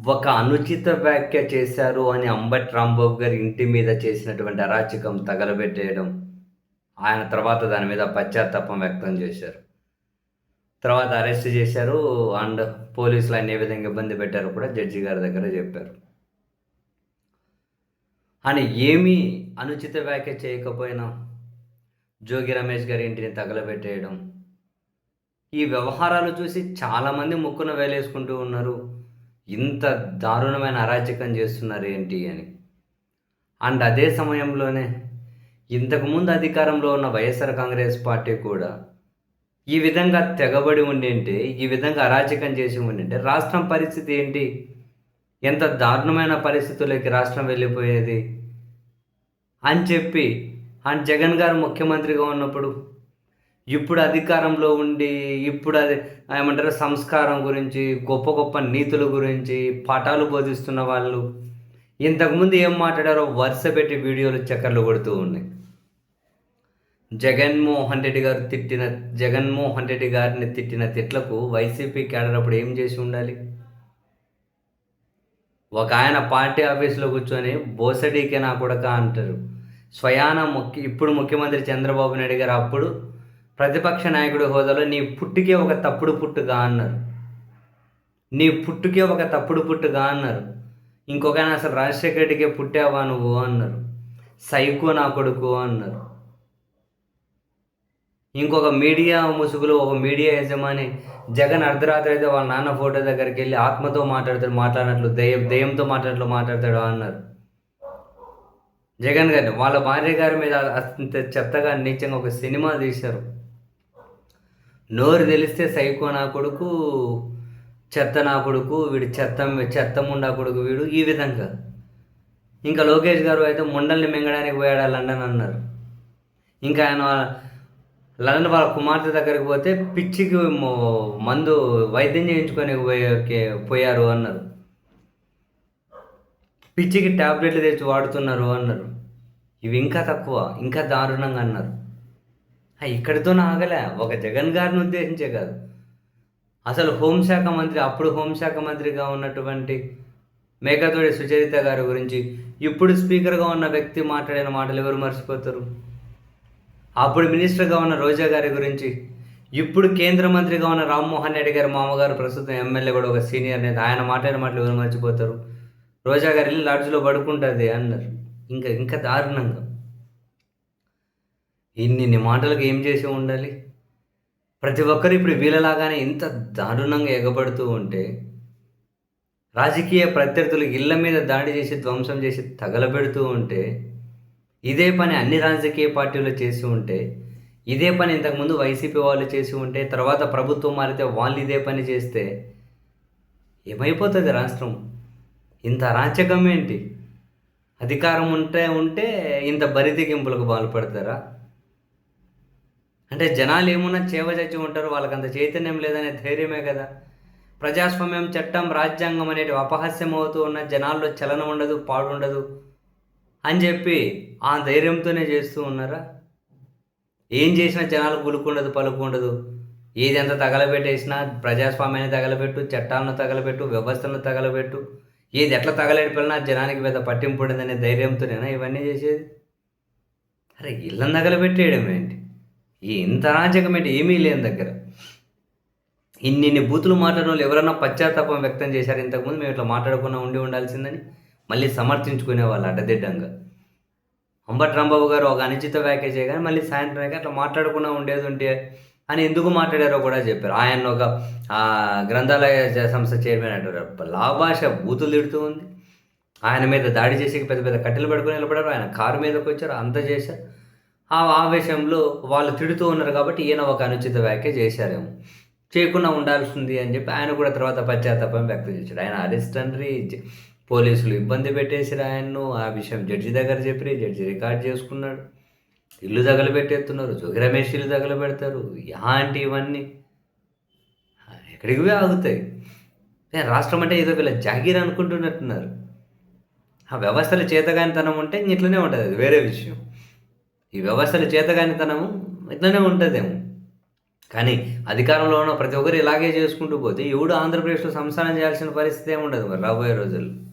ఒక అనుచిత వ్యాఖ్య చేశారు అని అంబటి రాంబాబు గారి ఇంటి మీద చేసినటువంటి అరాచకం తగలబెట్టేయడం. ఆయన తర్వాత దాని మీద పశ్చాత్తాపం వ్యక్తం చేశారు. తర్వాత అరెస్ట్ చేశారు. అండ్ పోలీసులు ఆయన్ని ఏ విధంగా ఇబ్బంది పెట్టారో కూడా జడ్జి గారి దగ్గర చెప్పారు. ఆయన ఏమీ అనుచిత వ్యాఖ్య చేయకపోయినా జోగి రమేష్ గారి ఇంటిని తగలబెట్టేయడం. ఈ వ్యవహారాలు చూసి చాలామంది ముక్కున వేలేసుకుంటూ ఉన్నారు. ఇంత దారుణమైన అరాచకం చేస్తున్నారేంటి అని. అండ్ అదే సమయంలోనే ఇంతకుముందు అధికారంలో ఉన్న వైఎస్ఆర్ కాంగ్రెస్ పార్టీ కూడా ఈ విధంగా తెగబడి ఉండింటే, ఈ విధంగా అరాచకం చేసి ఉండింటే రాష్ట్రం పరిస్థితి ఏంటి? ఎంత దారుణమైన పరిస్థితుల్లోకి రాష్ట్రం వెళ్ళిపోయేది అని చెప్పి అండ్ జగన్ గారు ముఖ్యమంత్రిగా ఉన్నప్పుడు, ఇప్పుడు అధికారంలో ఉండి, ఇప్పుడు అది ఏమంటారు సంస్కారం గురించి, గొప్ప గొప్ప నీతుల గురించి పాఠాలు బోధిస్తున్న వాళ్ళు ఇంతకుముందు ఏం మాట్లాడారో వరుసపెట్టి వీడియోలు చక్కర్లు కొడుతూ ఉన్నాయి. జగన్మోహన్ రెడ్డి గారిని తిట్టిన తిట్లకు వైసీపీ క్యాడర్ అప్పుడు ఏం చేసి ఉండాలి? ఒక ఆయన పార్టీ ఆఫీస్‌లో కూర్చొని బోసడీకే నా కొడకా అంటారు. స్వయాన ఇప్పుడు ముఖ్యమంత్రి చంద్రబాబు నాయుడు గారు అప్పుడు ప్రతిపక్ష నాయకుడి హోదాలో నీ పుట్టుకే ఒక తప్పుడు పుట్టుక అన్నారు. నీ పుట్టుకే ఒక తప్పుడు పుట్టుక అన్నారు. ఇంకొకాయన అసలు రాజశేఖర రెడ్డికే పుట్టావా నువ్వు అన్నారు. సైకో నా కొడుకు అన్నారు. ఇంకొక మీడియా ముసుగులో ఒక మీడియా యజమాని జగన్ అర్ధరాత్రి అయితే వాళ్ళ నాన్న ఫోటో దగ్గరికి వెళ్ళి ఆత్మతో మాట్లాడినట్లు దెయ్యంతో మాట్లాడతాడు అన్నారు. జగన్ గారిని వాళ్ళ భార్య గారి మీద అంత చెత్తగా నీచంగా ఒక సినిమా తీశారు. నోరు తెలిస్తే సైకో నా కొడుకు, చెత్త నా కొడుకు, వీడు చెత్తముండా కొడుకు వీడు, ఈ విధంగా. ఇంకా లోకేష్ గారు అయితే ముండల్ని మింగడానికి పోయాడా లండన్ అన్నారు. ఇంకా ఆయన లండన్ వాళ్ళ కుమార్తె దగ్గరికి పోతే పిచ్చికి మందు వైద్యం చేయించుకొని పోయారు అన్నారు. పిచ్చికి ట్యాబ్లెట్లు తెచ్చి వాడుతున్నారు అన్నారు. ఇవి ఇంకా తక్కువ, ఇంకా దారుణంగా అన్నారు. ఇక్కడితోనే ఆగలే. ఒక జగన్ గారిని ఉద్దేశించే కాదు, అసలు హోంశాఖ మంత్రి, అప్పుడు హోంశాఖ మంత్రిగా ఉన్నటువంటి మేకతోటి సుచరిత గారి గురించి ఇప్పుడు స్పీకర్గా ఉన్న వ్యక్తి మాట్లాడిన మాటలు ఎవరు మర్చిపోతారు? అప్పుడు మినిస్టర్గా ఉన్న రోజా గారి గురించి, ఇప్పుడు కేంద్ర మంత్రిగా ఉన్న రామ్మోహన్ రెడ్డి గారి మామగారు, ప్రస్తుతం ఎమ్మెల్యే కూడా ఒక సీనియర్ నేత, ఆయన మాట్లాడిన మాటలు ఎవరు మర్చిపోతారు? రోజా గారు వెళ్ళి లాడ్జ్లో పడుకుంటుంది అన్నారు. ఇంకా దారుణంగా ఇన్ని మాటలకు ఏం చేసి ఉండాలి? ప్రతి ఒక్కరు ఇప్పుడు వీళ్ళలాగానే ఇంత దారుణంగా ఎగబడుతూ ఉంటే, రాజకీయ ప్రత్యర్థులు ఇళ్ల మీద దాడి చేసి ధ్వంసం చేసి తగలబెడుతూ ఉంటే, ఇదే పని అన్ని రాజకీయ పార్టీలు చేసి ఉంటే, ఇదే పని ఇంతకుముందు వైసీపీ వాళ్ళు చేసి ఉంటే, తర్వాత ప్రభుత్వం మారితే వాళ్ళు ఇదే పని చేస్తే ఏమైపోతుంది రాష్ట్రం? ఇంత అరాచకం ఏంటి? అధికారం ఉంటే ఇంత బరితెగింపులకు పాల్పడతారా? అంటే జనాలు ఏమున్నా చేవచచ్చి ఉంటారు, వాళ్ళకి అంత చైతన్యం లేదనే ధైర్యమే కదా. ప్రజాస్వామ్యం, చట్టం, రాజ్యాంగం అనేటివి అపహాస్యం అవుతూ ఉన్న జనాల్లో చలనం ఉండదు, పాడుండదు అని చెప్పి ఆ ధైర్యంతోనే చేస్తూ ఉన్నారా? ఏం చేసినా జనాలకు గులుకుండదు, పలుకుండదు. ఏది ఎంత తగలబెట్టేసినా ప్రజాస్వామ్యాన్ని తగలబెట్టు, చట్టాలను తగలబెట్టు, వ్యవస్థలను తగలబెట్టు, ఏది ఎట్లా తగలబెట్టినా జనానికి పెద్ద పట్టింపు ఉండదనే ధైర్యంతోనేనా ఇవన్నీ చేసేది? అరే ఇళ్ళని తగలబెట్టేయడం ఏంటి? ఇంత అరాచకం ఏంటి? ఏమీ లేని దగ్గర ఇన్ని బూతులు మాట్లాడిన వాళ్ళు ఎవరన్నా పశ్చాత్తాపం వ్యక్తం చేశారు ఇంతకుముందు మేము ఇట్లా మాట్లాడకుండా ఉండాల్సిందని? మళ్ళీ సమర్థించుకునేవాళ్ళు అడ్డదిడ్డంగా. అంబటి రాంబాబు గారు ఒక అనుచిత వ్యాఖ్య చేయగానే మళ్ళీ సాయంత్రం అట్లా మాట్లాడకుండా ఉండేది ఉంటే అని ఎందుకు మాట్లాడారో కూడా చెప్పారు. ఆయన ఒక గ్రంథాలయ సంస్థ చైర్మన్ అంటారు. లాభాష బూతులు తిడుతూ ఉంది. ఆయన మీద దాడి చేసి పెద్ద పెద్ద కట్టెలు పడుకొని నిలబడారు. ఆయన కారు మీదకి వచ్చారు, అంతా చేశారు. ఆ ఆవేశంలో వాళ్ళు తిడుతూ ఉన్నారు కాబట్టి ఈయన ఒక అనుచిత వ్యాఖ్య చేశారేమో, చేయకుండా ఉండాల్సింది అని చెప్పి ఆయన కూడా తర్వాత పశ్చాత్తాపం వ్యక్తం చేశాడు. ఆయన అరెస్ట్ అండ్రి, పోలీసులు ఇబ్బంది పెట్టేసారు ఆయన్ను. ఆ విషయం జడ్జి దగ్గర చెప్పి జడ్జి రికార్డ్ చేసుకున్నాడు. ఇల్లు తగలబెట్టేస్తున్నారు, జోగి రమేష్ ఇల్లు తగలబెడతారు. ఇవన్నీ ఎక్కడికి ఆగుతాయి? రాష్ట్రం అంటే ఏదో వీళ్ళ జాగీర్ అనుకుంటున్నట్టున్నారు. ఆ వ్యవస్థల చేతగానితనం ఉంటే ఇట్లనే ఉంటుంది, అది వేరే విషయం. ఈ వ్యవస్థల చేతగానితనము ఇట్లనే ఉంటుందేమో. కానీ అధికారంలో ఉన్న ప్రతి ఒక్కరు ఇలాగే చేసుకుంటూ పోతే ఎవడు ఆంధ్రప్రదేశ్లో సంసారం చేయాల్సిన పరిస్థితి ఏముండదు మరి రాబోయే రోజుల్లో.